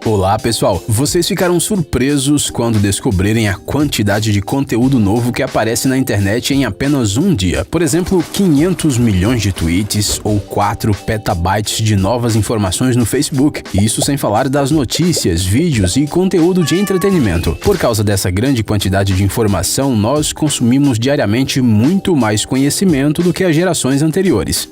Olá pessoal, vocês ficaram surpresos quando descobrirem a quantidade de conteúdo novo que aparece na internet em apenas um dia. Por exemplo, 500 milhões de tweets ou 4 petabytes de novas informações no Facebook. Isso sem falar das notícias, vídeos e conteúdo de entretenimento. Por causa dessa grande quantidade de informação, nós consumimos diariamente muito mais conhecimento do que as gerações anteriores.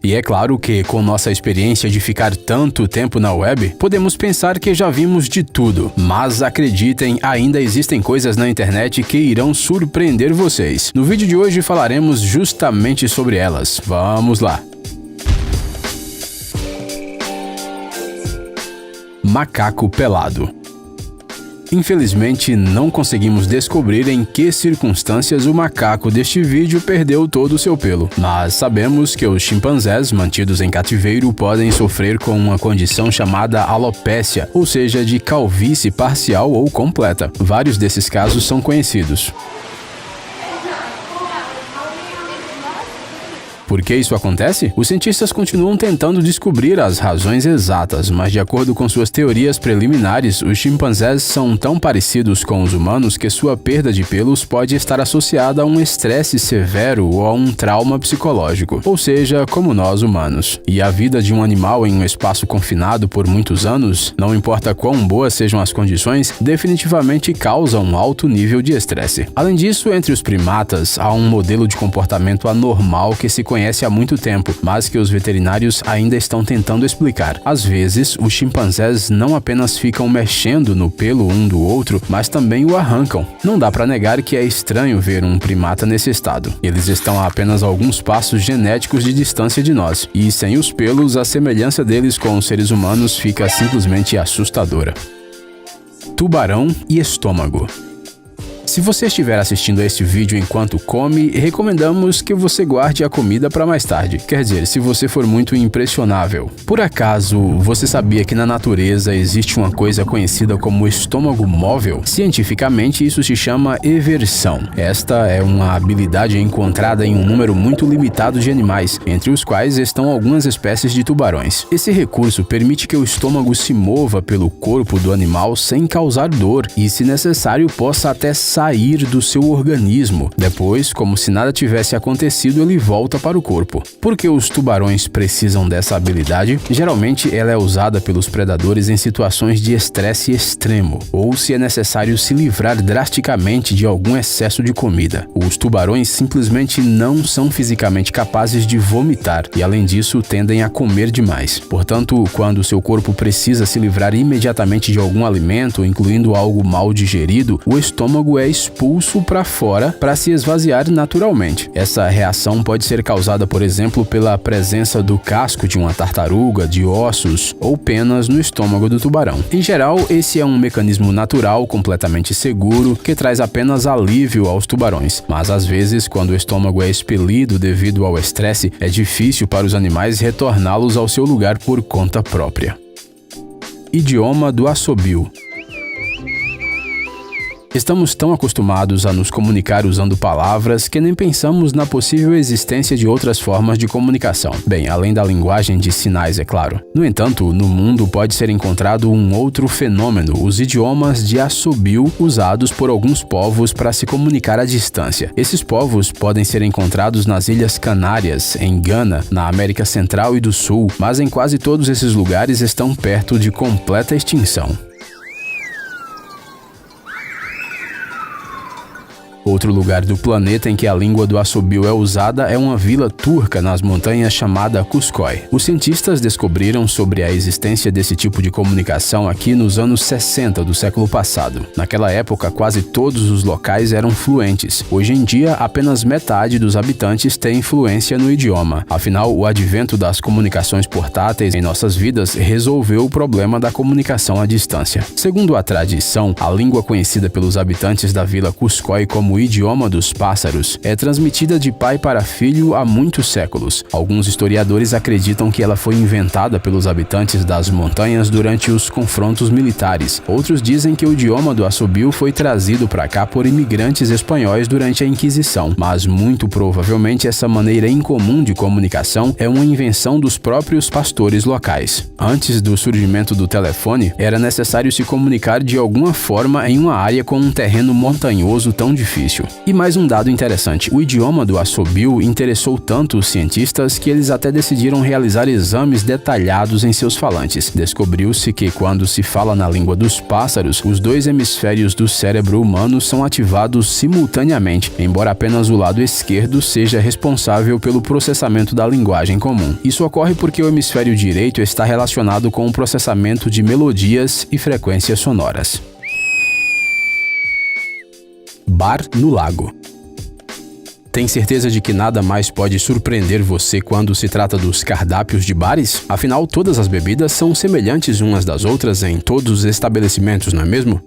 E é claro que, com nossa experiência de ficar tanto tempo na web, podemos pensar que já vimos de tudo. Mas acreditem, ainda existem coisas na internet que irão surpreender vocês. No vídeo de hoje falaremos justamente sobre elas. Vamos lá! Macaco pelado. Infelizmente, não conseguimos descobrir em que circunstâncias o macaco deste vídeo perdeu todo o seu pelo, mas sabemos que os chimpanzés mantidos em cativeiro podem sofrer com uma condição chamada alopécia, ou seja, de calvície parcial ou completa. Vários desses casos são conhecidos. Por que isso acontece? Os cientistas continuam tentando descobrir as razões exatas, mas de acordo com suas teorias preliminares, os chimpanzés são tão parecidos com os humanos que sua perda de pelos pode estar associada a um estresse severo ou a um trauma psicológico, ou seja, como nós humanos. E a vida de um animal em um espaço confinado por muitos anos, não importa quão boas sejam as condições, definitivamente causa um alto nível de estresse. Além disso, entre os primatas, há um modelo de comportamento anormal que se conhece há muito tempo, mas que os veterinários ainda estão tentando explicar. Às vezes, os chimpanzés não apenas ficam mexendo no pelo um do outro, mas também o arrancam. Não dá para negar que é estranho ver um primata nesse estado. Eles estão a apenas alguns passos genéticos de distância de nós, e sem os pelos, a semelhança deles com os seres humanos fica simplesmente assustadora. Tubarão e estômago. Se você estiver assistindo a este vídeo enquanto come, recomendamos que você guarde a comida para mais tarde. Quer dizer, se você for muito impressionável. Por acaso, você sabia que na natureza existe uma coisa conhecida como estômago móvel? Cientificamente, isso se chama eversão. Esta é uma habilidade encontrada em um número muito limitado de animais, entre os quais estão algumas espécies de tubarões. Esse recurso permite que o estômago se mova pelo corpo do animal sem causar dor e, se necessário, possa até sair do seu organismo. Depois, como se nada tivesse acontecido, ele volta para o corpo. Por que os tubarões precisam dessa habilidade? Geralmente, ela é usada pelos predadores em situações de estresse extremo, ou se é necessário se livrar drasticamente de algum excesso de comida. Os tubarões simplesmente não são fisicamente capazes de vomitar e, além disso, tendem a comer demais. Portanto, quando seu corpo precisa se livrar imediatamente de algum alimento, incluindo algo mal digerido, o estômago é expulso para fora para se esvaziar naturalmente. Essa reação pode ser causada, por exemplo, pela presença do casco de uma tartaruga, de ossos ou penas no estômago do tubarão. Em geral, esse é um mecanismo natural, completamente seguro, que traz apenas alívio aos tubarões. Mas às vezes, quando o estômago é expelido devido ao estresse, é difícil para os animais retorná-los ao seu lugar por conta própria. Idioma do assobio. Estamos tão acostumados a nos comunicar usando palavras que nem pensamos na possível existência de outras formas de comunicação. Bem, além da linguagem de sinais, é claro. No entanto, no mundo pode ser encontrado um outro fenômeno, os idiomas de assobio usados por alguns povos para se comunicar à distância. Esses povos podem ser encontrados nas Ilhas Canárias, em Gana, na América Central e do Sul, mas em quase todos esses lugares estão perto de completa extinção. Outro lugar do planeta em que a língua do assobio é usada é uma vila turca nas montanhas chamada Kuşköy. Os cientistas descobriram sobre a existência desse tipo de comunicação aqui nos anos 60 do século passado. Naquela época, quase todos os locais eram fluentes. Hoje em dia, apenas metade dos habitantes tem fluência no idioma. Afinal, o advento das comunicações portáteis em nossas vidas resolveu o problema da comunicação à distância. Segundo a tradição, a língua conhecida pelos habitantes da vila Kuşköy como idioma dos pássaros, é transmitida de pai para filho há muitos séculos. Alguns historiadores acreditam que ela foi inventada pelos habitantes das montanhas durante os confrontos militares. Outros dizem que o idioma do assobio foi trazido para cá por imigrantes espanhóis durante a Inquisição, mas muito provavelmente essa maneira incomum de comunicação é uma invenção dos próprios pastores locais. Antes do surgimento do telefone, era necessário se comunicar de alguma forma em uma área com um terreno montanhoso tão difícil. E mais um dado interessante, o idioma do assobio interessou tanto os cientistas que eles até decidiram realizar exames detalhados em seus falantes. Descobriu-se que quando se fala na língua dos pássaros, os dois hemisférios do cérebro humano são ativados simultaneamente, embora apenas o lado esquerdo seja responsável pelo processamento da linguagem comum. Isso ocorre porque o hemisfério direito está relacionado com o processamento de melodias e frequências sonoras. Bar no lago. Tem certeza de que nada mais pode surpreender você quando se trata dos cardápios de bares? Afinal, todas as bebidas são semelhantes umas das outras em todos os estabelecimentos, não é mesmo?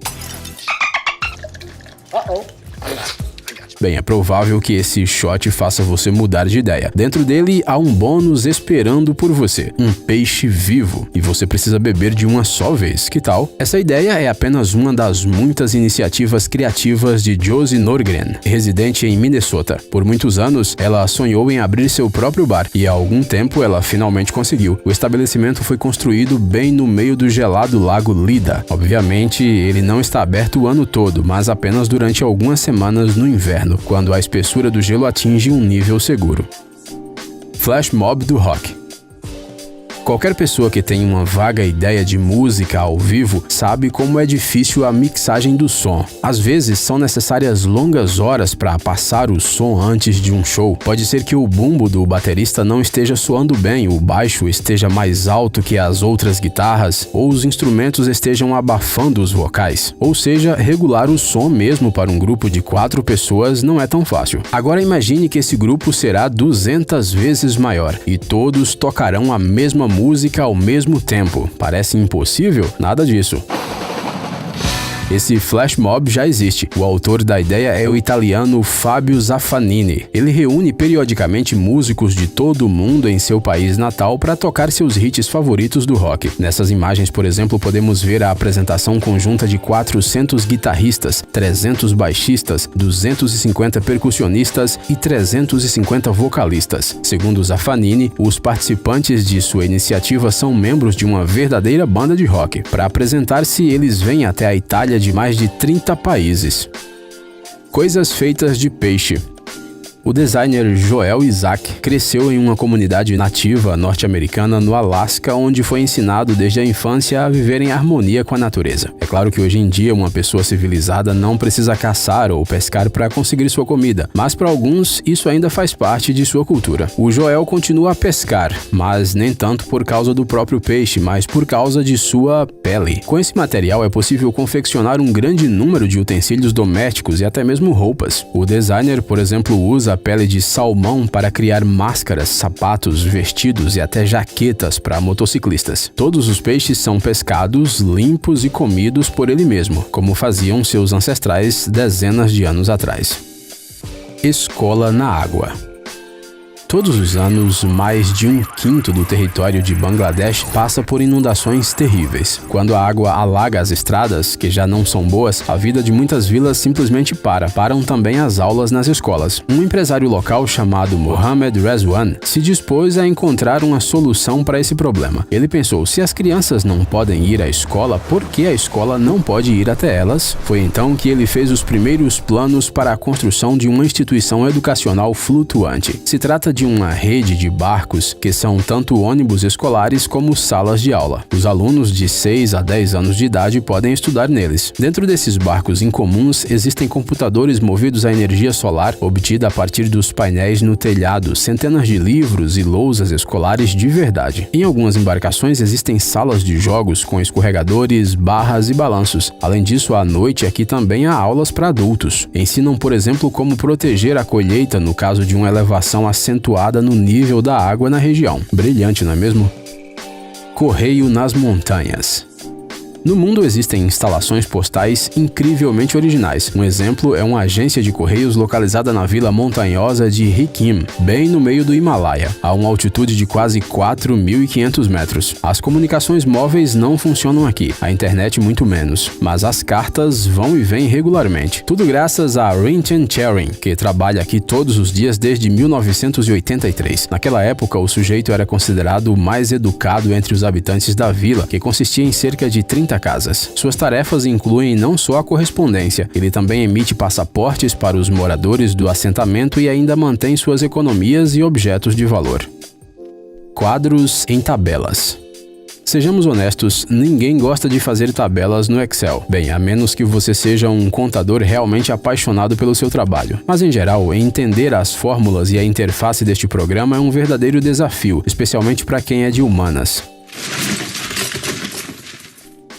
Bem, é provável que esse shot faça você mudar de ideia. Dentro dele há um bônus esperando por você, um peixe vivo, e você precisa beber de uma só vez. Que tal? Essa ideia é apenas uma das muitas iniciativas criativas de Josie Norgren, residente em Minnesota. Por muitos anos, ela sonhou em abrir seu próprio bar, e há algum tempo ela finalmente conseguiu. O estabelecimento foi construído bem no meio do gelado lago Lida. Obviamente, ele não está aberto o ano todo, mas apenas durante algumas semanas no inverno, quando a espessura do gelo atinge um nível seguro. Flash mob do rock. Qualquer pessoa que tenha uma vaga ideia de música ao vivo sabe como é difícil a mixagem do som. Às vezes são necessárias longas horas para passar o som antes de um show. Pode ser que o bumbo do baterista não esteja soando bem, o baixo esteja mais alto que as outras guitarras, ou os instrumentos estejam abafando os vocais. Ou seja, regular o som mesmo para um grupo de 4 pessoas não é tão fácil. Agora imagine que esse grupo será 200 vezes maior e todos tocarão a mesma música ao mesmo tempo. Parece impossível? Nada disso. Esse flash mob já existe. O autor da ideia é o italiano Fabio Zaffanini. Ele reúne periodicamente músicos de todo o mundo em seu país natal para tocar seus hits favoritos do rock. Nessas imagens, por exemplo, podemos ver a apresentação conjunta de 400 guitarristas, 300 baixistas, 250 percussionistas e 350 vocalistas. Segundo Zaffanini, os participantes de sua iniciativa são membros de uma verdadeira banda de rock. Para apresentar-se, eles vêm até a Itália de mais de 30 países. Coisas feitas de peixe. O designer Joel Isaac cresceu em uma comunidade nativa norte-americana no Alasca, onde foi ensinado desde a infância a viver em harmonia com a natureza. É claro que hoje em dia uma pessoa civilizada não precisa caçar ou pescar para conseguir sua comida, mas para alguns isso ainda faz parte de sua cultura. O Joel continua a pescar, mas nem tanto por causa do próprio peixe, mas por causa de sua pele. Com esse material é possível confeccionar um grande número de utensílios domésticos e até mesmo roupas. O designer, por exemplo, usa a pele de salmão para criar máscaras, sapatos, vestidos e até jaquetas para motociclistas. Todos os peixes são pescados, limpos e comidos por ele mesmo, como faziam seus ancestrais dezenas de anos atrás. Escola na água. Todos os anos, mais de 1/5 do território de Bangladesh passa por inundações terríveis. Quando a água alaga as estradas, que já não são boas, a vida de muitas vilas simplesmente param também as aulas nas escolas. Um empresário local chamado Mohammed Rezwan se dispôs a encontrar uma solução para esse problema. Ele pensou, se as crianças não podem ir à escola, por que a escola não pode ir até elas? Foi então que ele fez os primeiros planos para a construção de uma instituição educacional flutuante. Se trata de uma rede de barcos que são tanto ônibus escolares como salas de aula. Os alunos de 6 a 10 anos de idade podem estudar neles. Dentro desses barcos incomuns existem computadores movidos à energia solar obtida a partir dos painéis no telhado, centenas de livros e lousas escolares de verdade. Em algumas embarcações existem salas de jogos com escorregadores, barras e balanços. Além disso, à noite aqui também há aulas para adultos. Ensinam, por exemplo, como proteger a colheita no caso de uma elevação acentuada no nível da água na região. Brilhante, não é mesmo? Correio nas montanhas. No mundo existem instalações postais incrivelmente originais. Um exemplo é uma agência de correios localizada na vila montanhosa de Sikkim, bem no meio do Himalaia, a uma altitude de quase 4.500 metros. As comunicações móveis não funcionam aqui, a internet muito menos, mas as cartas vão e vêm regularmente. Tudo graças a Rinchen Charing, que trabalha aqui todos os dias desde 1983. Naquela época, o sujeito era considerado o mais educado entre os habitantes da vila, que consistia em cerca de 30 casas. Suas tarefas incluem não só a correspondência, ele também emite passaportes para os moradores do assentamento e ainda mantém suas economias e objetos de valor. Quadros em tabelas. Sejamos honestos, ninguém gosta de fazer tabelas no Excel. Bem, a menos que você seja um contador realmente apaixonado pelo seu trabalho. Mas em geral, entender as fórmulas e a interface deste programa é um verdadeiro desafio, especialmente para quem é de humanas.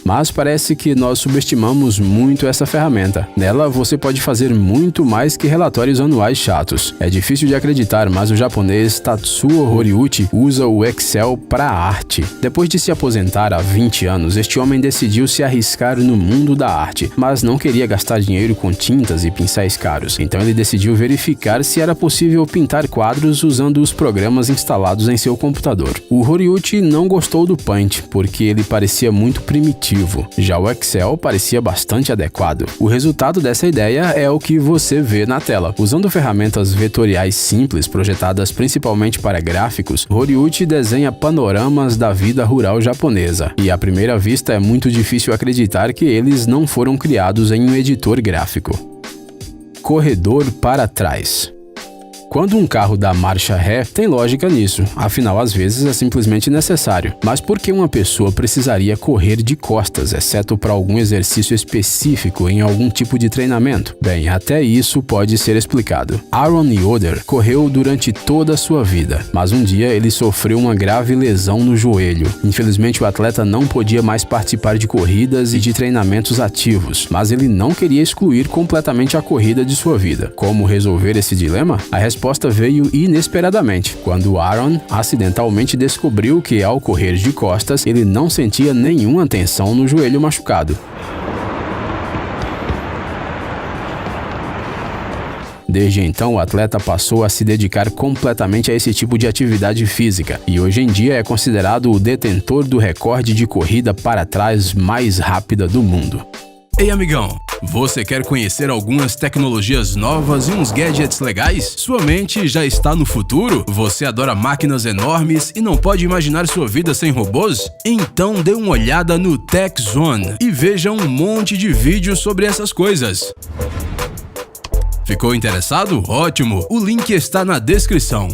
Mas parece que nós subestimamos muito essa ferramenta. Nela, você pode fazer muito mais que relatórios anuais chatos. É difícil de acreditar, mas o japonês Tatsuo Horiuchi usa o Excel para arte. Depois de se aposentar há 20 anos, este homem decidiu se arriscar no mundo da arte, mas não queria gastar dinheiro com tintas e pincéis caros. Então ele decidiu verificar se era possível pintar quadros usando os programas instalados em seu computador. O Horiuchi não gostou do Paint, porque ele parecia muito primitivo. Já o Excel parecia bastante adequado. O resultado dessa ideia é o que você vê na tela. Usando ferramentas vetoriais simples projetadas principalmente para gráficos, Horiuchi desenha panoramas da vida rural japonesa. E à primeira vista é muito difícil acreditar que eles não foram criados em um editor gráfico. Corredor para trás. Quando um carro dá marcha ré, tem lógica nisso, afinal às vezes é simplesmente necessário. Mas por que uma pessoa precisaria correr de costas, exceto para algum exercício específico em algum tipo de treinamento? Bem, até isso pode ser explicado. Aaron Yoder correu durante toda a sua vida, mas um dia ele sofreu uma grave lesão no joelho. Infelizmente o atleta não podia mais participar de corridas e de treinamentos ativos, mas ele não queria excluir completamente a corrida de sua vida. Como resolver esse dilema? A resposta veio inesperadamente, quando Aaron acidentalmente descobriu que, ao correr de costas, ele não sentia nenhuma tensão no joelho machucado. Desde então, o atleta passou a se dedicar completamente a esse tipo de atividade física e hoje em dia é considerado o detentor do recorde de corrida para trás mais rápida do mundo. Ei, amigão! Você quer conhecer algumas tecnologias novas e uns gadgets legais? Sua mente já está no futuro? Você adora máquinas enormes e não pode imaginar sua vida sem robôs? Então dê uma olhada no Tech Zone e veja um monte de vídeos sobre essas coisas. Ficou interessado? Ótimo! O link está na descrição.